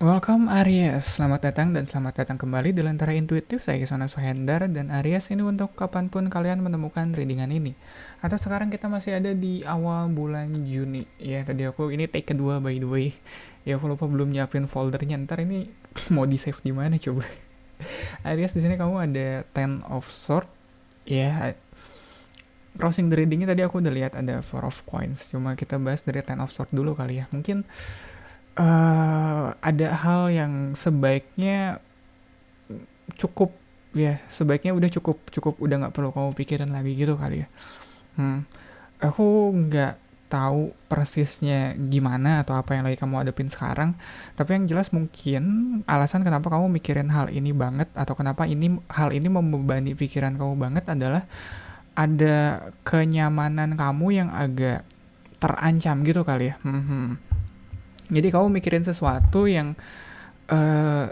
Welcome Aries, selamat datang dan selamat datang kembali di Lentera Intuitif. Saya Kisana Suhendar dan Aries ini untuk kapanpun kalian menemukan readingan ini. Atau sekarang kita masih ada di awal bulan Juni. Ya tadi aku ini take kedua by the way. Ya aku lupa belum nyiapin foldernya, ntar ini mau di save di mana coba. Aries, di sini kamu ada Ten of Swords. Ya, crossing the readingnya tadi aku udah lihat ada Four of Coins. Cuma kita bahas dari Ten of Swords dulu kali ya. Mungkin ada hal yang sebaiknya cukup, ya sebaiknya udah cukup cukup udah nggak perlu kamu pikirin lagi gitu kali ya. Aku nggak tahu persisnya gimana atau apa yang lagi kamu hadapin sekarang, tapi yang jelas mungkin alasan kenapa kamu mikirin hal ini banget atau kenapa hal ini membebani pikiran kamu banget adalah ada kenyamanan kamu yang agak terancam gitu kali ya. Jadi kamu mikirin sesuatu yang eh,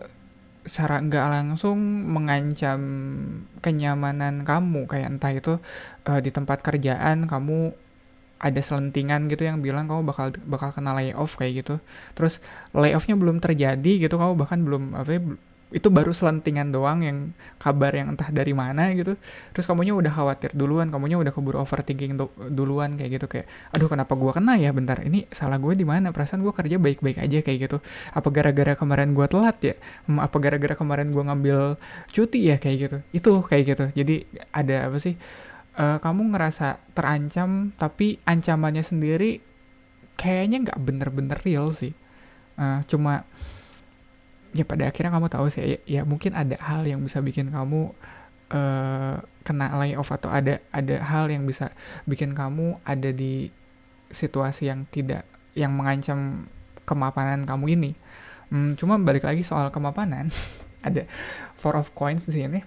secara nggak langsung mengancam kenyamanan kamu, kayak entah itu di tempat kerjaan kamu ada selentingan gitu yang bilang kamu bakal bakal kena layoff kayak gitu. Terus layoffnya belum terjadi gitu, kamu bahkan belum apa ya, itu baru selentingan doang yang kabar yang entah dari mana gitu. Terus kamunya udah khawatir duluan, kamunya udah keburu overthinking duluan kayak gitu, kayak aduh kenapa gua kena ya, bentar ini salah gue di mana, perasaan gua kerja baik-baik aja kayak gitu, apa gara-gara kemarin gua telat ya, apa gara-gara kemarin gua ngambil cuti ya kayak gitu, itu kayak gitu. Jadi ada apa sih, kamu ngerasa terancam tapi ancamannya sendiri kayaknya nggak bener-bener real sih. Cuma ya pada akhirnya kamu tahu sih ya, ya mungkin ada hal yang bisa bikin kamu kena layoff, atau ada hal yang bisa bikin kamu ada di situasi yang tidak, yang mengancam kemapanan kamu ini. Cuma balik lagi soal kemapanan, ada Four of Coins di sini.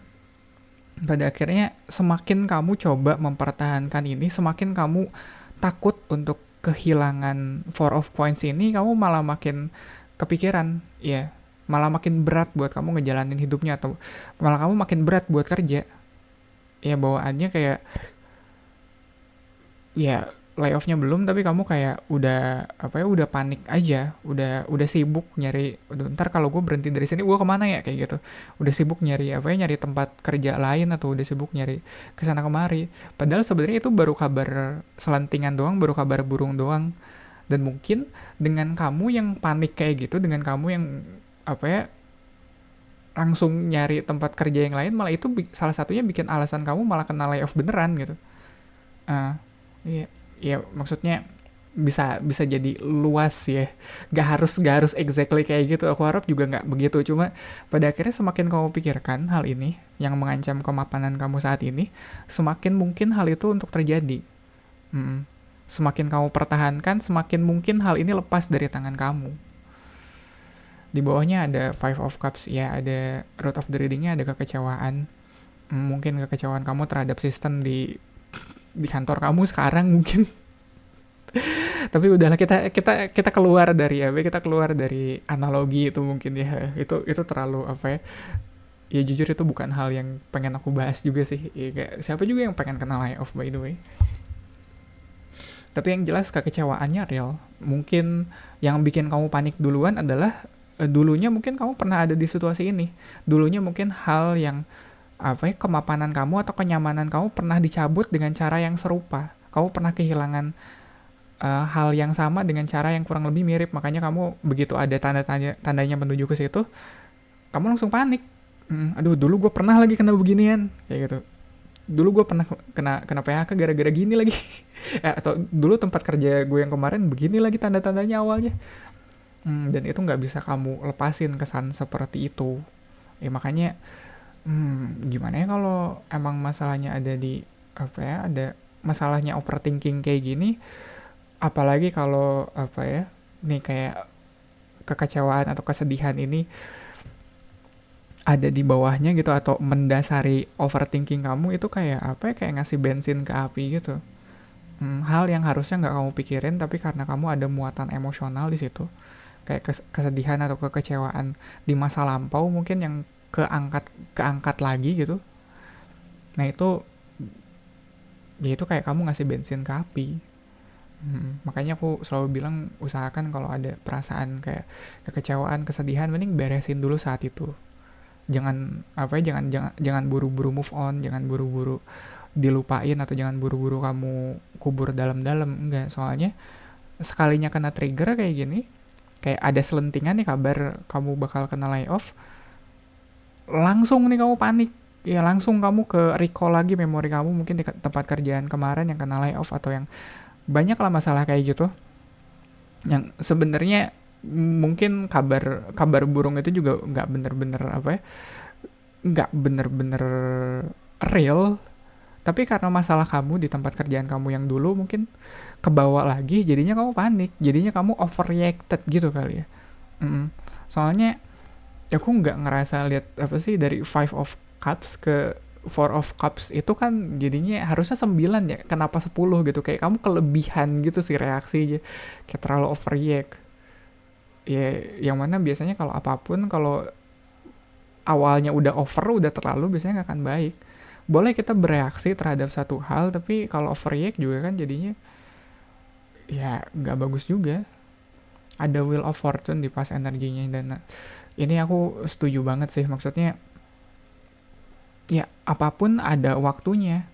Pada akhirnya semakin kamu coba mempertahankan ini, semakin kamu takut untuk kehilangan Four of Coins ini, kamu malah makin kepikiran, ya malah makin berat buat kamu ngejalanin hidupnya, atau malah kamu makin berat buat kerja. Ya bawaannya kayak, ya layoffnya belum tapi kamu kayak udah apa ya, udah panik aja, udah sibuk nyari, udah ntar kalau gue berhenti dari sini gue kemana ya kayak gitu, udah sibuk nyari apa ya, nyari tempat kerja lain, atau udah sibuk nyari kesana kemari, padahal sebenarnya itu baru kabar selentingan doang, baru kabar burung doang. Dan mungkin dengan kamu yang panik kayak gitu, dengan kamu yang apa ya, langsung nyari tempat kerja yang lain, malah itu salah satunya bikin alasan kamu malah kena layoff beneran gitu. Ah, iya, iya maksudnya bisa bisa jadi luas ya. Gak harus exactly kayak gitu. Aku harap juga nggak begitu. Cuma pada akhirnya semakin kamu pikirkan hal ini yang mengancam kemapanan kamu saat ini, semakin mungkin hal itu untuk terjadi. Mm. Semakin kamu pertahankan, semakin mungkin hal ini lepas dari tangan kamu. Di bawahnya ada Five of Cups, ya ada root of the readingnya, ada kekecewaan. Mungkin kekecewaan kamu terhadap sistem di kantor kamu sekarang mungkin. Tapi udahlah, kita keluar dari apa, kita keluar dari analogi itu mungkin ya, itu terlalu apa ya, ya jujur itu bukan hal yang pengen aku bahas juga sih ya, kayak siapa juga yang pengen kena layoff by the way. Tapi yang jelas kekecewaannya real. Mungkin yang bikin kamu panik duluan adalah dulunya mungkin kamu pernah ada di situasi ini, dulunya mungkin hal yang apa ya, kemapanan kamu atau kenyamanan kamu pernah dicabut dengan cara yang serupa, kamu pernah kehilangan hal yang sama dengan cara yang kurang lebih mirip, makanya kamu begitu ada tandanya menuju ke situ, kamu langsung panik. Aduh dulu gue pernah lagi kena beginian kayak gitu, dulu gue pernah kena PHK gara-gara gini lagi. Atau dulu tempat kerja gue yang kemarin begini lagi tanda-tandanya awalnya. Dan itu nggak bisa kamu lepasin kesan seperti itu. Ya makanya gimana ya kalau emang masalahnya ada di apa ya, ada masalahnya overthinking kayak gini, apalagi kalau apa ya, nih kayak kekecewaan atau kesedihan ini ada di bawahnya gitu atau mendasari overthinking kamu, itu kayak apa ya, kayak ngasih bensin ke api gitu. Hal yang harusnya nggak kamu pikirin tapi karena kamu ada muatan emosional di situ, kayak kesedihan atau kekecewaan di masa lampau mungkin yang keangkat keangkat lagi gitu. Nah itu, ya itu kayak kamu ngasih bensin ke api. Makanya aku selalu bilang usahakan kalau ada perasaan kayak kekecewaan, kesedihan, mending beresin dulu saat itu. Jangan apa ya, jangan buru-buru move on, jangan buru-buru dilupain, atau jangan buru-buru kamu kubur dalam-dalam. Enggak, soalnya sekalinya kena trigger kayak gini, kayak ada selentingan nih kabar kamu bakal kena layoff, langsung nih kamu panik. Ya langsung kamu ke recall lagi memori kamu mungkin di tempat kerjaan kemarin yang kena layoff, atau yang banyak lah masalah kayak gitu. Yang sebenarnya mungkin kabar kabar burung itu juga nggak bener-bener apa ya, nggak bener-bener real, tapi karena masalah kamu di tempat kerjaan kamu yang dulu mungkin kebawa lagi, jadinya kamu panik, jadinya kamu overreacted gitu kali ya. Soalnya aku nggak ngerasa lihat apa sih, dari Five of Cups ke Four of Cups itu kan jadinya harusnya 9 ya, kenapa 10 gitu, kayak kamu kelebihan gitu sih reaksinya, kayak terlalu overreact. Ya yang mana biasanya kalau apapun, kalau awalnya udah over, udah terlalu, biasanya nggak akan baik. Boleh kita bereaksi terhadap satu hal, tapi kalau overreact juga kan jadinya ya nggak bagus juga. Ada wheel of fortune di pas energinya, dan ini aku setuju banget sih, maksudnya ya apapun ada waktunya.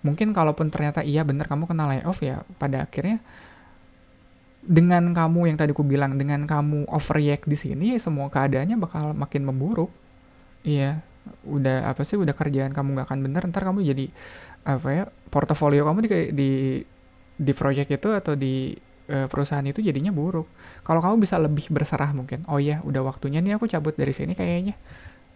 Mungkin kalaupun ternyata iya bener kamu kena layoff, ya pada akhirnya dengan kamu yang tadi aku bilang, dengan kamu overreact di sini, ya semua keadaannya bakal makin memburuk. Iya, udah apa sih, udah kerjaan kamu nggak akan bener, ntar kamu jadi apa ya, portofolio kamu di project itu atau di perusahaan itu jadinya buruk. Kalau kamu bisa lebih berserah mungkin, oh ya udah waktunya nih aku cabut dari sini kayaknya.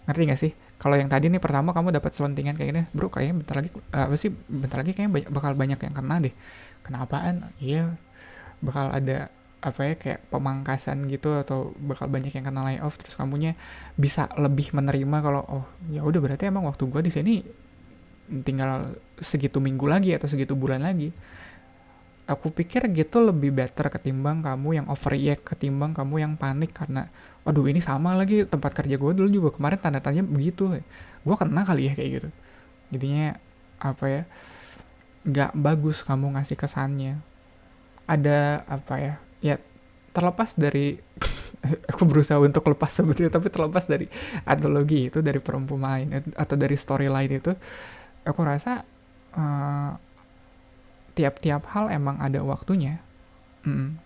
Ngerti gak sih? Kalau yang tadi nih pertama kamu dapat selentingan kayak gini, bro kayaknya bentar lagi apa sih, bentar lagi kayaknya bakal banyak yang kena deh. Kenapaan? Iya, bakal ada apa ya, kayak pemangkasan gitu, atau bakal banyak yang kena layoff, terus kamunya bisa lebih menerima kalau oh ya udah berarti emang waktu gue di sini tinggal segitu minggu lagi atau segitu bulan lagi. Aku pikir gitu lebih better ketimbang kamu yang overreact, ketimbang kamu yang panik karena waduh ini sama lagi tempat kerja gue dulu juga kemarin tanda tanya begitu, gue kena kali ya kayak gitu. Jadinya apa ya, nggak bagus kamu ngasih kesannya. Ada apa ya, ya terlepas dari aku berusaha untuk lepas sebetulnya, tapi terlepas dari analogi itu, dari perumpamaan atau dari storyline itu, aku rasa uh, tiap-tiap hal emang ada waktunya. Mm.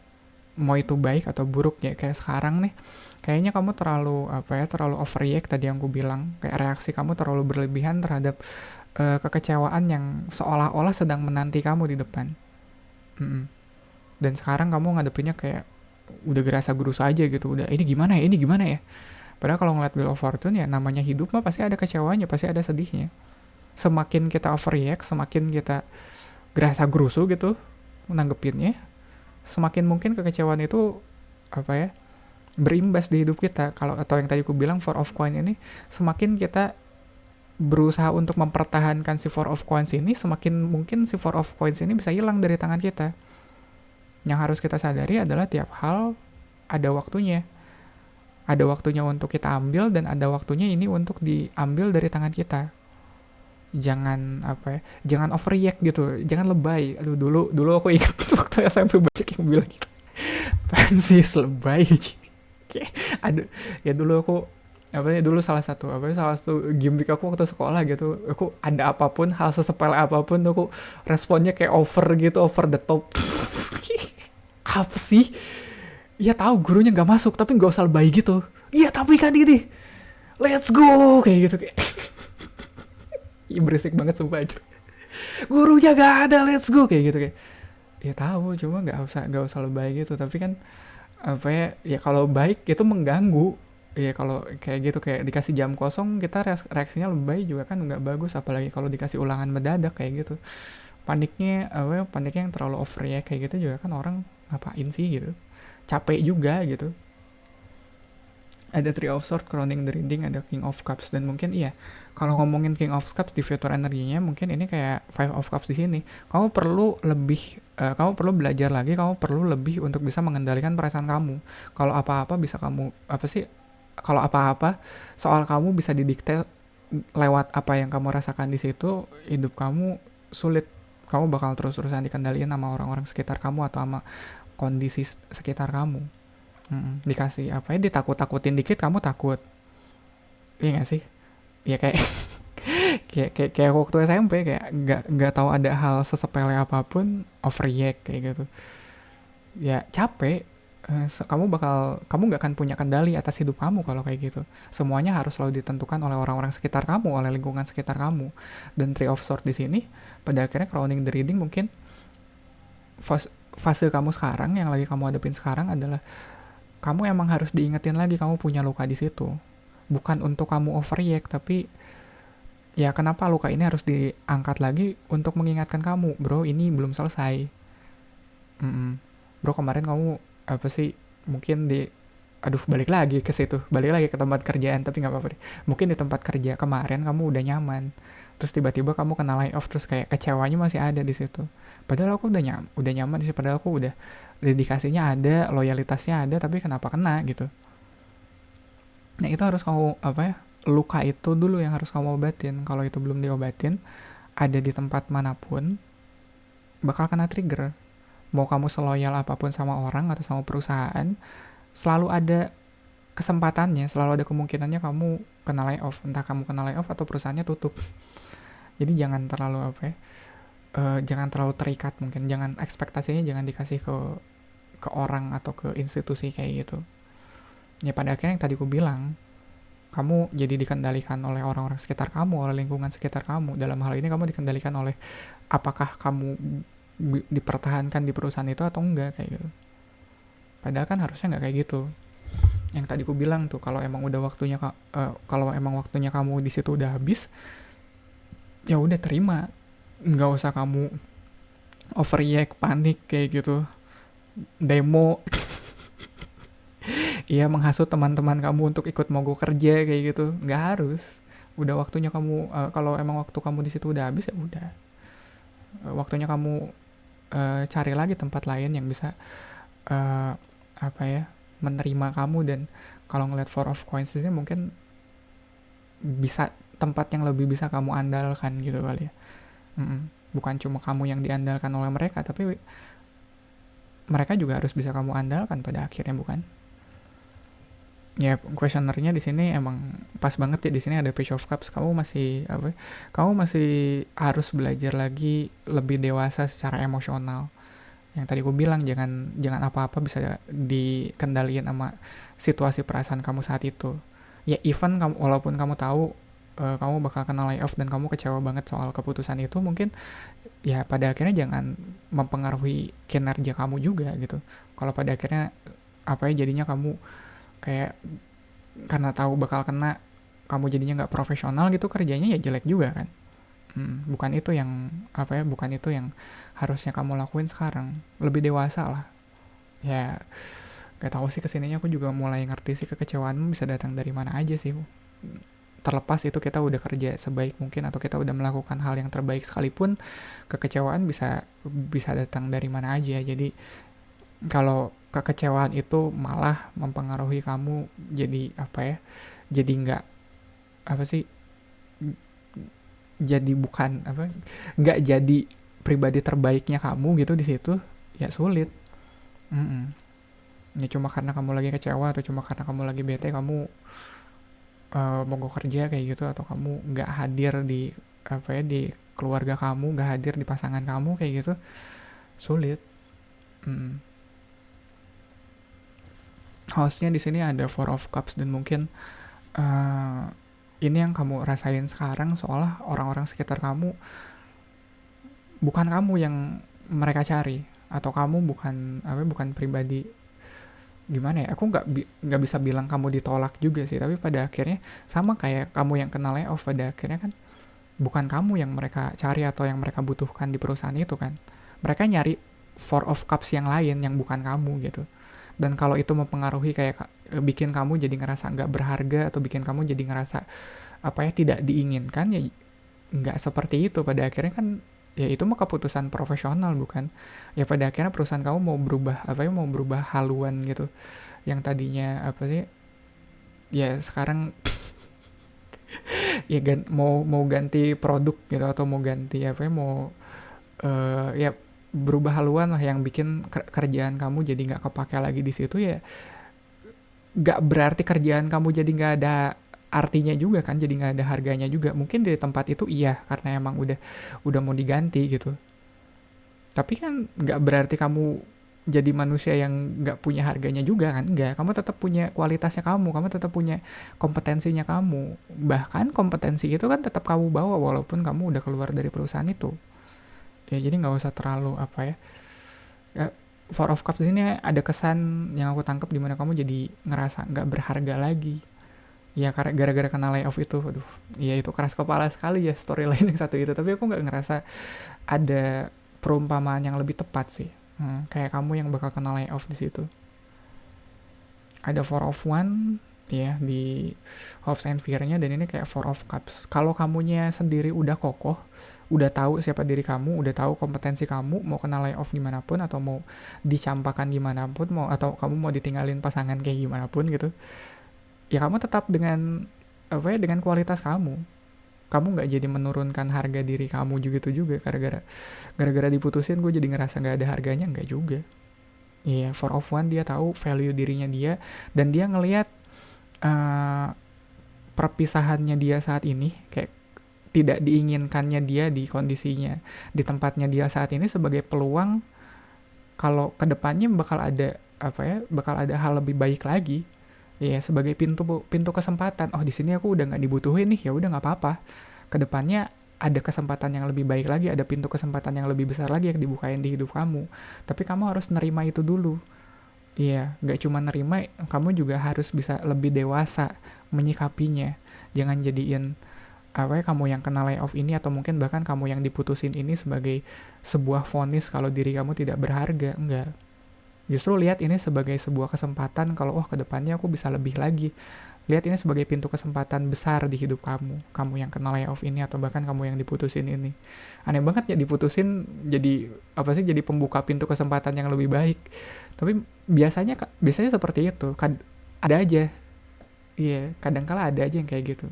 Mau itu baik atau buruk, ya kayak sekarang nih kayaknya kamu terlalu apa ya, terlalu overreact tadi yang aku bilang, kayak reaksi kamu terlalu berlebihan terhadap kekecewaan yang seolah-olah sedang menanti kamu di depan. Mm. Dan sekarang kamu ngadepinnya kayak udah gerasa gerusa aja gitu, udah ini gimana ya, padahal kalau ngeliat Wheel of Fortune ya namanya hidup mah pasti ada kecewanya, pasti ada sedihnya. Semakin kita overreact, semakin kita gerasa gerusu gitu nanggepinnya, semakin mungkin kekecewaan itu apa ya, berimbas di hidup kita. Kalau atau yang tadi aku bilang Four of Coins ini, semakin kita berusaha untuk mempertahankan si Four of Coins ini, semakin mungkin si Four of Coins ini bisa hilang dari tangan kita. Yang harus kita sadari adalah tiap hal ada waktunya. Ada waktunya untuk kita ambil, dan ada waktunya ini untuk diambil dari tangan kita. Jangan apa ya, jangan overreact gitu, jangan lebay. Aduh, dulu aku ingat waktu SMP banyak yang bilang gitu, Francis lebay. Aduh, ya dulu aku apa ya, dulu salah satu gimmick aku waktu sekolah gitu, aku ada apapun, hal sesepele apapun tuh aku responnya kayak over gitu, over the top. Apa sih, ya tahu gurunya nggak masuk tapi nggak usah lebay gitu, iya tapi kan ini let's go kayak gitu, kayak Ih, berisik banget sumpah aja, gurunya gak ada let's go kayak gitu, kayak ya tahu cuma nggak usah lebay gitu. Tapi kan apa ya, ya kalau baik itu mengganggu, ya kalau kayak gitu kayak dikasih jam kosong kita reaksinya lebay juga kan nggak bagus, apalagi kalau dikasih ulangan mendadak kayak gitu. Paniknya yang terlalu over ya kayak gitu juga kan, orang ngapain sih gitu, capek juga gitu. Ada Three of Swords, Crowning the Reading, ada King of Cups, dan mungkin iya kalau ngomongin King of Cups di future energinya, mungkin ini kayak Five of Cups di sini. Kamu perlu lebih, kamu perlu belajar lagi, kamu perlu lebih untuk bisa mengendalikan perasaan kamu. Kalau apa-apa bisa kamu apa sih? Kalau apa-apa soal kamu bisa didikte lewat apa yang kamu rasakan di situ, hidup kamu sulit kamu bakal terus-terusan dikendaliin sama orang-orang sekitar kamu atau sama kondisi sekitar kamu. Dikasih apa ya, ditakut-takutin dikit kamu takut, iya gak sih? Ya kayak kayak waktu SMP kayak nggak tahu ada hal sesepele apapun overreact kayak gitu. Ya capek. Kamu nggak akan punya kendali atas hidup kamu kalau kayak gitu. Semuanya harus selalu ditentukan oleh orang-orang sekitar kamu, oleh lingkungan sekitar kamu. Dan Three of Swords di sini pada akhirnya crowning the reading mungkin fase kamu sekarang yang lagi kamu hadapin sekarang adalah kamu emang harus diingetin lagi kamu punya luka di situ. Bukan untuk kamu overreact, tapi ya kenapa luka ini harus diangkat lagi untuk mengingatkan kamu, bro, ini belum selesai. Bro, kemarin kamu apa sih, mungkin balik lagi ke situ, balik lagi ke tempat kerjaan, tapi nggak apa-apa deh. Mungkin di tempat kerja kemarin kamu udah nyaman, terus tiba-tiba kamu kena layoff, terus kayak kecewanya masih ada di situ. Padahal aku udah nyaman di situ, padahal aku udah dedikasinya ada, loyalitasnya ada, tapi kenapa kena gitu. Nah itu harus kamu luka itu dulu yang harus kamu obatin. Kalau itu belum diobatin, ada di tempat manapun bakal kena trigger. Mau kamu seloyal apapun sama orang atau sama perusahaan, selalu ada kesempatannya, selalu ada kemungkinannya kamu kena layoff. Entah kamu kena layoff atau perusahaannya tutup. Jadi jangan terlalu jangan terlalu terikat, mungkin jangan ekspektasinya jangan dikasih ke orang atau ke institusi kayak gitu. Ya pada akhirnya yang tadi aku bilang, kamu jadi dikendalikan oleh orang-orang sekitar kamu, oleh lingkungan sekitar kamu. Dalam hal ini kamu dikendalikan oleh apakah kamu dipertahankan di perusahaan itu atau enggak kayak gitu. Padahal kan harusnya nggak kayak gitu. Yang tadi aku bilang tuh, kalau emang waktunya kamu di situ udah habis, ya udah terima. Nggak usah kamu overreact, panik kayak gitu, demo. Iya, menghasut teman-teman kamu untuk ikut mogok kerja kayak gitu. Nggak harus. Udah waktunya kamu, kalau emang waktu kamu di situ udah habis, ya udah. Waktunya kamu cari lagi tempat lain yang bisa uh, menerima kamu. Dan kalau ngeliat Four of Coins ini mungkin bisa tempat yang lebih bisa kamu andalkan gitu kali ya. Bukan cuma kamu yang diandalkan oleh mereka, tapi mereka juga harus bisa kamu andalkan pada akhirnya, bukan? Ya, questionernya di sini emang pas banget ya. Di sini ada Page of Cups. Kamu masih harus belajar lagi lebih dewasa secara emosional. Yang tadi aku bilang, jangan apa-apa bisa dikendaliin sama situasi perasaan kamu saat itu. Ya even walaupun kamu tahu kamu bakal kena layoff dan kamu kecewa banget soal keputusan itu, mungkin ya pada akhirnya jangan mempengaruhi kinerja kamu juga gitu. Kalau pada akhirnya jadinya kamu kayak karena tahu bakal kena, kamu jadinya nggak profesional gitu kerjanya, ya jelek juga kan. Bukan itu yang harusnya kamu lakuin sekarang. Lebih dewasa lah ya. Gak tahu sih, kesininya aku juga mulai ngerti sih kekecewaanmu bisa datang dari mana aja sih. Terlepas itu kita udah kerja sebaik mungkin atau kita udah melakukan hal yang terbaik sekalipun, kekecewaan bisa datang dari mana aja. Jadi kalau kekecewaan itu malah mempengaruhi kamu jadi jadi nggak jadi pribadi terbaiknya kamu gitu di situ, ya sulit. Ya cuma karena kamu lagi kecewa atau cuma karena kamu lagi bete kamu mogok kerja kayak gitu, atau kamu nggak hadir di di keluarga kamu, nggak hadir di pasangan kamu kayak gitu, sulit. Hostnya di sini ada Four of Cups, dan mungkin ini yang kamu rasain sekarang, seolah orang-orang sekitar kamu bukan kamu yang mereka cari, atau kamu bukan pribadi, gimana ya, aku nggak bisa bilang kamu ditolak juga sih, tapi pada akhirnya sama kayak kamu yang kena layoff, pada akhirnya kan bukan kamu yang mereka cari atau yang mereka butuhkan di perusahaan itu kan. Mereka nyari Four of Cups yang lain yang bukan kamu gitu. Dan kalau itu mempengaruhi kayak bikin kamu jadi ngerasa nggak berharga atau bikin kamu jadi ngerasa tidak diinginkan, ya nggak seperti itu. Pada akhirnya kan ya itu mah keputusan profesional, bukan? Ya pada akhirnya perusahaan kamu mau berubah haluan gitu, yang tadinya ya sekarang ya mau ganti produk gitu, atau mau ganti ya berubah haluan lah yang bikin kerjaan kamu jadi nggak kepake lagi di situ, ya nggak berarti kerjaan kamu jadi nggak ada artinya juga kan, jadi nggak ada harganya juga. Mungkin di tempat itu iya karena emang udah mau diganti gitu, tapi kan nggak berarti kamu jadi manusia yang nggak punya harganya juga kan, nggak. Kamu tetap punya kualitasnya, kamu tetap punya kompetensinya kamu, bahkan kompetensi itu kan tetap kamu bawa walaupun kamu udah keluar dari perusahaan itu. Ya jadi nggak usah terlalu apa ya, ya Four of Cups ini ada kesan yang aku tangkap dimana kamu jadi ngerasa nggak berharga lagi. Ya karena gara-gara kena layoff itu, aduh, ya itu keras kepala sekali ya storyline yang satu itu. Tapi aku nggak ngerasa ada perumpamaan yang lebih tepat sih. Kayak kamu yang bakal kena layoff di situ. Ada Four of One ya di Hopes and Fear-nya, dan ini kayak Four of Cups. Kalau kamunya sendiri udah kokoh, udah tahu siapa diri kamu, udah tahu kompetensi kamu, mau kena layoff gimana pun atau mau dicampakkan gimana pun, atau kamu mau ditinggalin pasangan kayak gimana pun gitu, ya kamu tetap dengan apa ya, dengan kualitas kamu nggak jadi menurunkan harga diri kamu juga gara-gara diputusin gue jadi ngerasa nggak ada harganya, nggak juga. Iya, Four of One dia tahu value dirinya dia, dan dia ngelihat perpisahannya dia saat ini, kayak tidak diinginkannya dia di kondisinya, di tempatnya dia saat ini sebagai peluang kalau kedepannya bakal ada hal lebih baik lagi. Ya sebagai pintu kesempatan. Oh di sini aku udah nggak dibutuhin nih, ya udah nggak apa-apa. Kedepannya ada kesempatan yang lebih baik lagi, ada pintu kesempatan yang lebih besar lagi yang dibukain di hidup kamu. Tapi kamu harus nerima itu dulu. Iya, nggak cuma nerima, kamu juga harus bisa lebih dewasa menyikapinya. Jangan jadiin kamu yang kena layoff ini atau mungkin bahkan kamu yang diputusin ini sebagai sebuah vonis kalau diri kamu tidak berharga. Enggak. Justru lihat ini sebagai sebuah kesempatan kalau kedepannya aku bisa lebih lagi. Lihat ini sebagai pintu kesempatan besar di hidup kamu yang kena layoff ini atau bahkan kamu yang diputusin ini. Aneh banget ya diputusin jadi jadi pembuka pintu kesempatan yang lebih baik. Tapi biasanya seperti itu. Ada aja. Iya, kadangkala ada aja yang kayak gitu.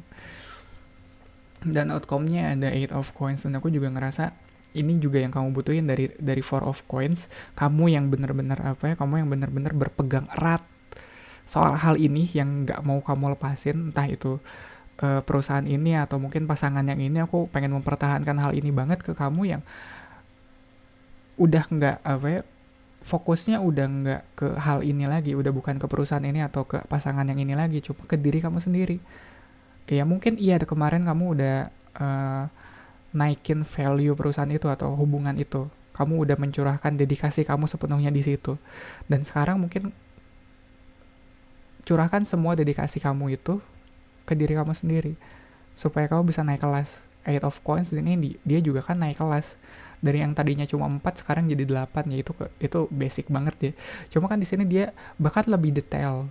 Dan outcome-nya ada 8 of Coins, dan aku juga ngerasa ini juga yang kamu butuhin dari 4 of Coins. Kamu yang bener-bener berpegang erat soal hal ini yang nggak mau kamu lepasin, entah itu perusahaan ini atau mungkin pasangan yang ini. Aku pengen mempertahankan hal ini banget ke kamu yang udah nggak fokusnya udah nggak ke hal ini lagi, udah bukan ke perusahaan ini atau ke pasangan yang ini lagi, cuma ke diri kamu sendiri. Ya mungkin kemarin kamu udah naikin value perusahaan itu atau hubungan itu, kamu udah mencurahkan dedikasi kamu sepenuhnya di situ, dan sekarang mungkin curahkan semua dedikasi kamu itu ke diri kamu sendiri supaya kamu bisa naik kelas. 8 of Coins ini dia juga kan naik kelas dari yang tadinya cuma 4 sekarang jadi 8, ya itu basic banget ya. Cuma kan di sini dia bahkan lebih detail.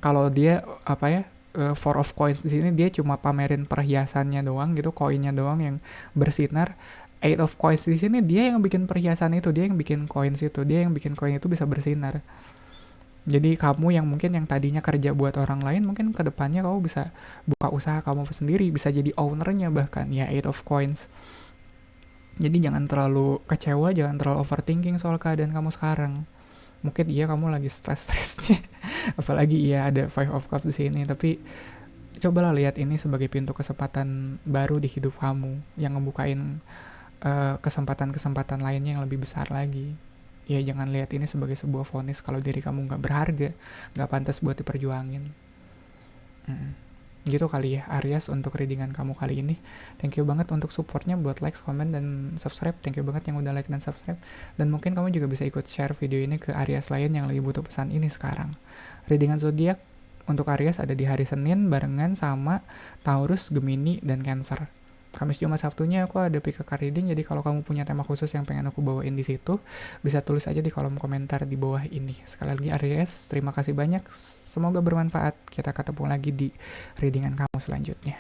Kalau dia Four of Coins di sini dia cuma pamerin perhiasannya doang gitu, koinnya doang yang bersinar. 8 of Coins di sini dia yang bikin perhiasan itu, dia yang bikin coins itu, dia yang bikin koin itu bisa bersinar. Jadi kamu yang mungkin yang tadinya kerja buat orang lain, mungkin kedepannya kamu bisa buka usaha kamu sendiri, bisa jadi ownernya bahkan, ya 8 of Coins. Jadi jangan terlalu kecewa, jangan terlalu overthinking soal keadaan kamu sekarang. Mungkin kamu lagi stres-stresnya, apalagi ada 5 of Cups di sini, tapi cobalah lihat ini sebagai pintu kesempatan baru di hidup kamu yang ngebukain kesempatan-kesempatan lainnya yang lebih besar lagi. Ya jangan lihat ini sebagai sebuah vonis kalau diri kamu nggak berharga, nggak pantas buat diperjuangin. Gitu kali ya Aries untuk readingan kamu kali ini. Thank you banget untuk supportnya, buat like, comment, dan subscribe. Thank you banget yang udah like dan subscribe. Dan mungkin kamu juga bisa ikut share video ini ke Aries lain yang lagi butuh pesan ini sekarang. Readingan zodiak untuk Aries ada di hari Senin barengan sama Taurus, Gemini, dan Cancer. Kamis, Jumat, Sabtunya aku ada pick a reading. Jadi kalau kamu punya tema khusus yang pengen aku bawain di situ, bisa tulis aja di kolom komentar di bawah ini. Sekali lagi Aries, terima kasih banyak. Semoga bermanfaat. Kita ketemu lagi di readingan kamu selanjutnya.